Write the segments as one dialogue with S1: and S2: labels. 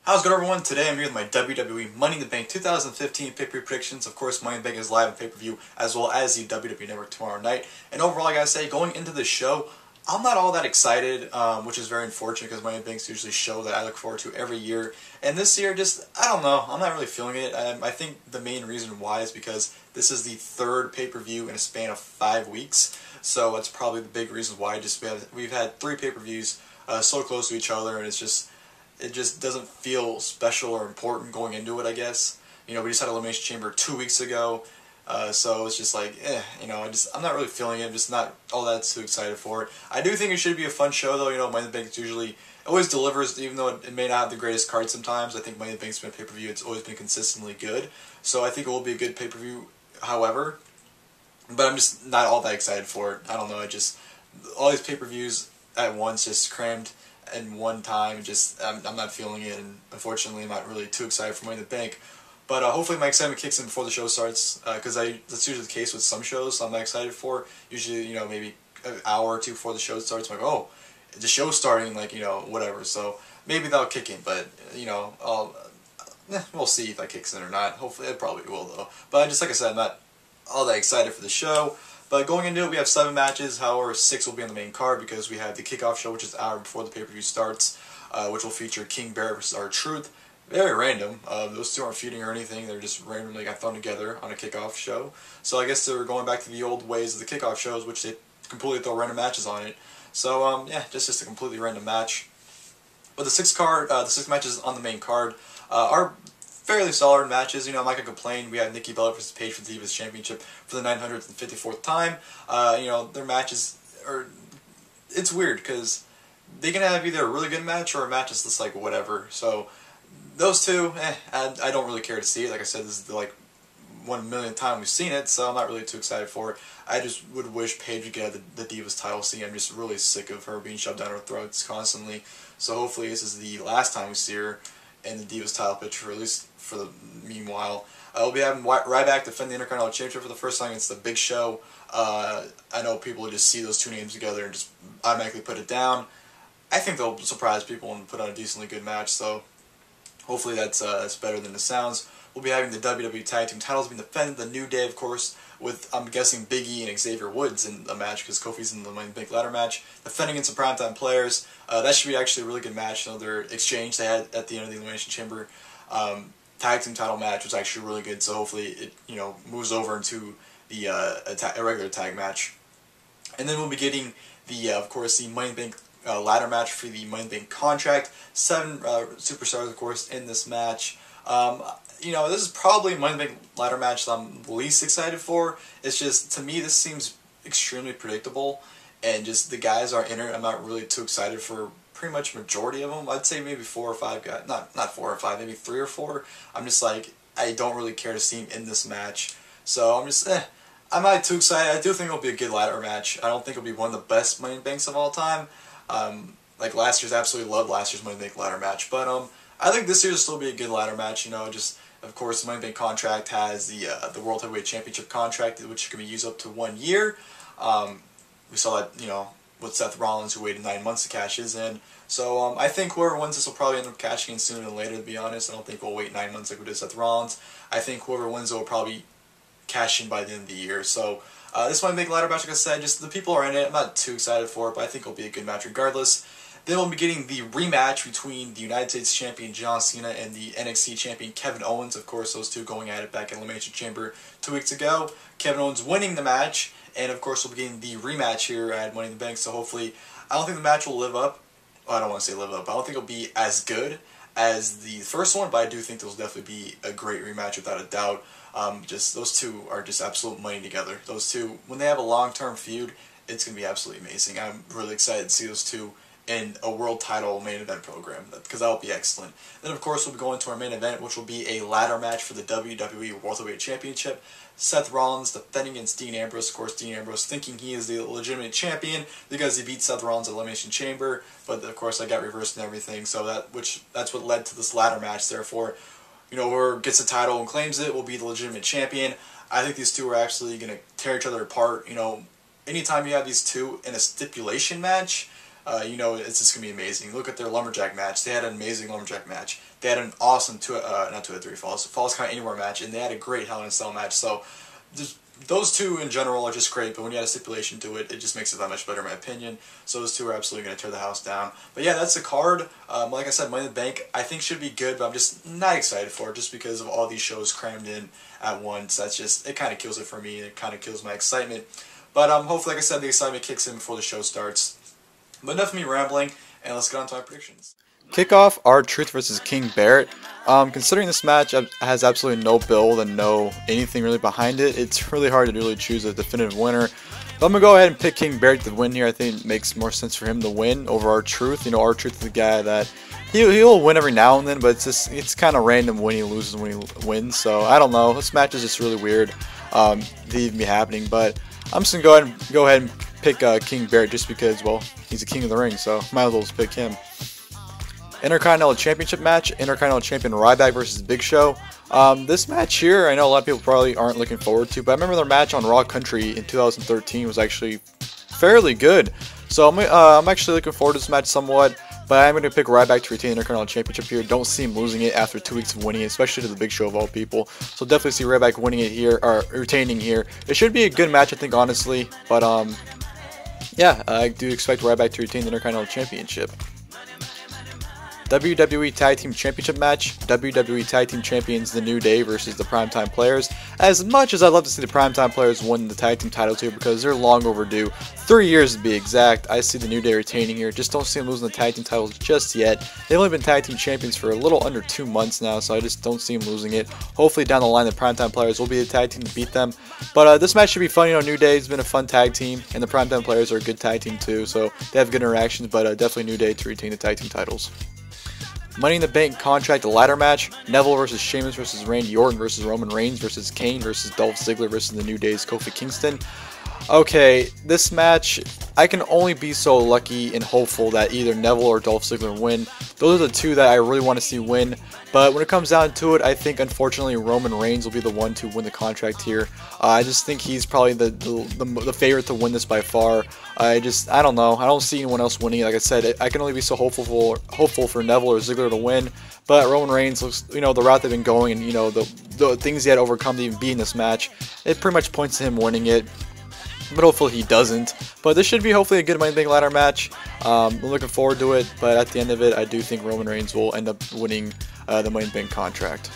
S1: How's it going, everyone? Today I'm here with my WWE Money in the Bank 2015 pay-per-view predictions. Of course, Money in the Bank is live on pay-per-view as well as the WWE Network tomorrow night. And overall, I gotta say, going into the show, I'm not all that excited, which is very unfortunate because Money in the Bank is usually a show that I look forward to every year. And this year, I don't know, I'm not really feeling it. I think the main reason why is because this is the third pay-per-view in a span of 5 weeks. So that's probably the big reason why. We've had 3 pay-per-views so close to each other, and it just doesn't feel special or important going into it, I guess. You know, we just had Elimination Chamber 2 weeks ago, so it's just like, I'm not really feeling it. I'm just not all that too excited for it. I do think it should be a fun show, though. You know, Money in the Bank usually always delivers, even though it may not have the greatest card sometimes. I think Money in the Bank's been a pay-per-view. It's always been consistently good, so I think it will be a good pay-per-view, however. But I'm just not all that excited for it. I don't know, all these pay-per-views at once just crammed in one time, I'm not feeling it, and unfortunately I'm not really too excited for Money in the Bank. But hopefully my excitement kicks in before the show starts, because that's usually the case with some shows, so I'm not excited for. Usually, you know, maybe an hour or two before the show starts, I'm like, oh, the show's starting, like, you know, whatever. So maybe that'll kick in, but, you know, we'll see if that kicks in or not. Hopefully it probably will, though. But like I said, I'm not all that excited for the show. But going into it, we have 7 matches. However, 6 will be on the main card because we have the kickoff show, which is an hour before the pay-per-view starts, which will feature King Barrett versus R-Truth. Very random. Those two aren't feuding or anything. They're just randomly got thrown together on a kickoff show. So I guess they're going back to the old ways of the kickoff shows, which they completely throw random matches on it. So yeah, just a completely random match. But the 6 matches on the main card are fairly solid matches. You know, I'm not going to complain. We have Nikki versus Paige for the Divas Championship for the 954th time. You know, their matches are, it's weird because they can have either a really good match or a match that's just like whatever. So those two, I don't really care to see it. Like I said, this is the, like 1 millionth time we've seen it, so I'm not really too excited for it. I just would wish Paige would get the Divas title scene. I'm just really sick of her being shoved down our throats constantly. So hopefully this is the last time we see her in the Divas title picture, at least for the meanwhile. We'll be having Ryback defend the Intercontinental Championship for the first time against the Big Show. I know people will just see those two names together and just automatically put it down. I think they'll surprise people and put on a decently good match, so hopefully that's better than it sounds. We'll be having the WWE Tag Team titles being defended. The New Day, of course, with, I'm guessing, Big E and Xavier Woods in a match because Kofi's in the Money in the Bank ladder match. Defending against some primetime players. That should be actually a really good match. You know, their exchange they had at the end of the Elimination Chamber Tag Team title match was actually really good. So hopefully it, you know, moves over into the a regular tag match. And then we'll be getting the, of course, the Money in the Bank ladder match for the Money in the Bank contract. 7 superstars, of course, in this match. You know, this is probably Money in the Bank ladder match that I'm least excited for. It's just, to me, this seems extremely predictable, and just the guys are in it. I'm not really too excited for pretty much majority of them. I'd say maybe 4 or 5 guys, not 4 or 5, maybe 3 or 4. I'm just like, I don't really care to see them in this match. So I'm just, I'm not too excited. I do think it'll be a good ladder match. I don't think it'll be one of the best Money in the Banks of all time. Like last year's, absolutely loved last year's Money in the Bank ladder match, but I think this year will still be a good ladder match. You know, just of course the Money in the Bank contract has the World Heavyweight Championship contract, which can be used up to 1 year. We saw that, you know, with Seth Rollins, who waited 9 months to cash his in. So I think whoever wins this will probably end up cashing in sooner than later, to be honest. I don't think we'll wait 9 months like we did Seth Rollins. I think whoever wins it will probably cash in by the end of the year. So this Money in the Bank ladder match, like I said, just the people are in it. I'm not too excited for it, but I think it'll be a good match regardless. Then we'll be getting the rematch between the United States Champion John Cena and the NXT Champion Kevin Owens. Of course, those two going at it back in Elimination Chamber 2 weeks ago. Kevin Owens winning the match, and of course we'll be getting the rematch here at Money in the Bank. So hopefully, I don't think the match will live up. Well, I don't want to say live up. I don't think it'll be as good as the first one, but I do think there'll definitely be a great rematch without a doubt. Just those two are just absolute money together. Those two, when they have a long-term feud, it's going to be absolutely amazing. I'm really excited to see those two in a world title main event program, because that will be excellent. Then of course we'll be going to our main event, which will be a ladder match for the WWE World Heavyweight Championship. Seth Rollins defending against Dean Ambrose. Of course, Dean Ambrose thinking he is the legitimate champion because he beat Seth Rollins at Elimination Chamber, but of course that got reversed and everything. So that's what led to this ladder match. Therefore, you know, whoever gets the title and claims it will be the legitimate champion. I think these two are actually going to tear each other apart. You know, anytime you have these two in a stipulation match, you know it's just going to be amazing. Look at their lumberjack match. They had an amazing lumberjack match. They had an awesome not 2 out of 3 falls count anywhere match, and they had a great Hell in a Cell match. So those two in general are just great, but when you add a stipulation to it, it just makes it that much better in my opinion. So those two are absolutely going to tear the house down. But yeah, that's the card. Like I said, Money in the Bank I think should be good, but I'm just not excited for it just because of all these shows crammed in at once. That's just, it kind of kills it for me. It kind of kills my excitement. But hopefully, like I said, the excitement kicks in before the show starts. But enough of me rambling, and let's get on to my predictions. Kickoff, R-Truth versus King Barrett. Considering this match has absolutely no build and no anything really behind it, it's really hard to really choose a definitive winner. But I'm going to go ahead and pick King Barrett to win here. I think it makes more sense for him to win over R-Truth. You know, R-Truth is the guy that he'll win every now and then, but it's kind of random when he loses and when he wins. So I don't know. This match is just really weird to even be happening. But I'm just going to go ahead and pick King Barrett just because, well, he's the king of the ring, so might as well just pick him. Intercontinental Championship match, Intercontinental Champion Ryback versus Big Show. This match here, I know a lot of people probably aren't looking forward to, but I remember their match on Raw Country in 2013 was actually fairly good. So I'm actually looking forward to this match somewhat, but I'm going to pick Ryback to retain the Intercontinental Championship here. Don't see him losing it after 2 weeks of winning it, especially to the Big Show of all people. So definitely see Ryback winning it here, or retaining here. It should be a good match, I think, honestly, but yeah, I do expect Ryback to retain the Intercontinental Championship. WWE Tag Team Championship match, WWE Tag Team Champions The New Day versus the Primetime Players. As much as I'd love to see the Primetime Players win the Tag Team titles here because they're long overdue, 3 years to be exact, I see the New Day retaining here. Just don't see them losing the Tag Team titles just yet. They've only been Tag Team Champions for a little under 2 months now, so I just don't see them losing it. Hopefully down the line the Primetime Players will be the Tag Team to beat them. But this match should be fun. You know, New Day's been a fun tag team, and the Primetime Players are a good tag team too, so they have good interactions, but definitely New Day to retain the Tag Team titles. Money in the Bank contract ladder match, Neville versus Sheamus versus Randy Orton versus Roman Reigns versus Kane versus Dolph Ziggler versus the New Day's Kofi Kingston. Okay, this match, I can only be so lucky and hopeful that either Neville or Dolph Ziggler win. Those are the two that I really want to see win. But when it comes down to it, I think unfortunately Roman Reigns will be the one to win the contract here. I just think he's probably the favorite to win this by far. I don't know. I don't see anyone else winning. Like I said, I can only be so hopeful for Neville or Ziggler to win. But Roman Reigns looks, you know, the route they've been going and, you know, the things he had to overcome to even be in this match, it pretty much points to him winning it. But hopefully he doesn't. But this should be hopefully a good Money in the Bank ladder match. I'm looking forward to it. But at the end of it, I do think Roman Reigns will end up winning the Money in the Bank contract.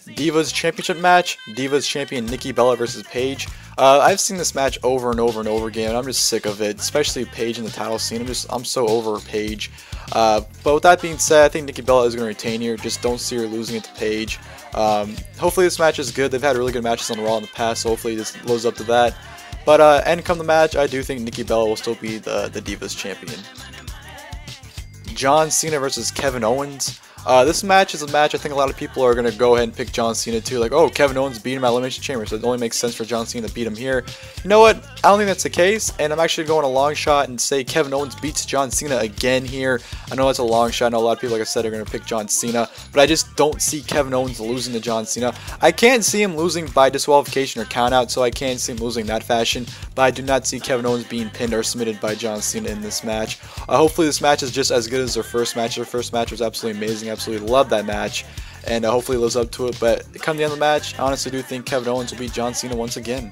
S1: Divas Championship match, Divas Champion Nikki Bella versus Paige. I've seen this match over and over and over again, and I'm just sick of it, especially Paige in the title scene. I'm so over Paige. But with that being said, I think Nikki Bella is going to retain here. Just don't see her losing it to Paige. Hopefully this match is good. They've had really good matches on Raw in the past, so hopefully this lives up to that. But and come the match, I do think Nikki Bella will still be the Divas Champion. John Cena versus Kevin Owens. This match is a match I think a lot of people are going to go ahead and pick John Cena too. Like, oh, Kevin Owens beat him at Elimination Chamber, so it only makes sense for John Cena to beat him here. You know what? I don't think that's the case, and I'm actually going a long shot and say Kevin Owens beats John Cena again here. I know that's a long shot. I know a lot of people, like I said, are going to pick John Cena, but I just don't see Kevin Owens losing to John Cena. I can't see him losing by disqualification or countout, so I can't see him losing in that fashion, but I do not see Kevin Owens being pinned or submitted by John Cena in this match. Hopefully this match is just as good as their first match. Their first match was absolutely amazing. Absolutely loved that match, and hopefully lives up to it. But come the end of the match, I honestly do think Kevin Owens will beat John Cena once again.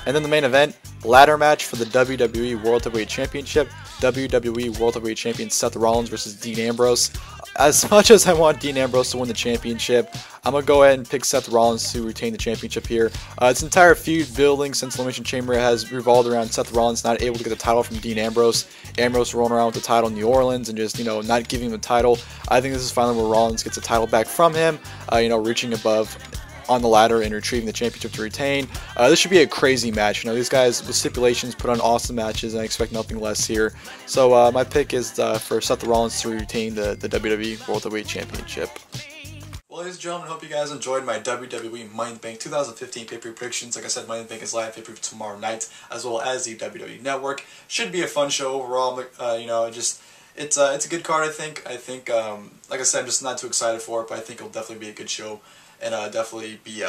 S1: And then the main event, ladder match for the WWE World Heavyweight Championship, WWE World Heavyweight Champion Seth Rollins versus Dean Ambrose. As much as I want Dean Ambrose to win the championship, I'm going to go ahead and pick Seth Rollins to retain the championship here. This entire feud building since Elimination Chamber has revolved around Seth Rollins not able to get the title from Dean Ambrose. Ambrose rolling around with the title in New Orleans and just, you know, not giving him the title. I think this is finally where Rollins gets the title back from him, you know, reaching above on the ladder and retrieving the championship to retain. This should be a crazy match. You know, these guys with stipulations put on awesome matches, and I expect nothing less here. So my pick is for Seth Rollins to retain the WWE World Heavyweight Championship. Well, ladies and gentlemen, hope you guys enjoyed my WWE Money in the Bank 2015 pay-per-view predictions. Like I said, Money in the Bank is live pay-per-view tomorrow night, as well as the WWE Network. Should be a fun show overall. You know, it's a good card. I think, like I said, I'm just not too excited for it, but I think it'll definitely be a good show. And definitely be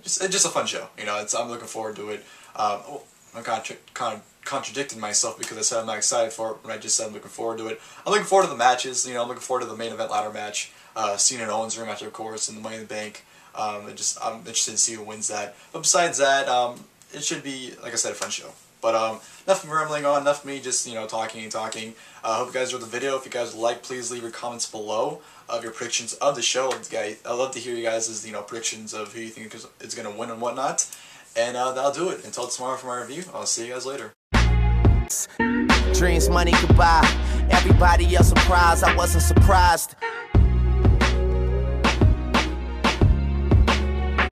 S1: just a fun show. You know, I'm looking forward to it. I'm kind of contradicting myself because I said I'm not excited for it when I just said I'm looking forward to it. I'm looking forward to the matches. I'm looking forward to the main event ladder match, Cena and Owens rematch, of course, and the Money in the Bank. I'm interested to see who wins that. But besides that, it should be, like I said, a fun show. But enough of me rambling on, enough of me just talking and talking. I hope you guys enjoyed the video. If you guys would like, please leave your comments below of your predictions of the show. I'd love to hear you guys' predictions of who you think is going to win and whatnot. And that'll do it. Until tomorrow for my review, I'll see you guys later.
S2: Dreams, money, goodbye. Everybody else surprised, I wasn't surprised.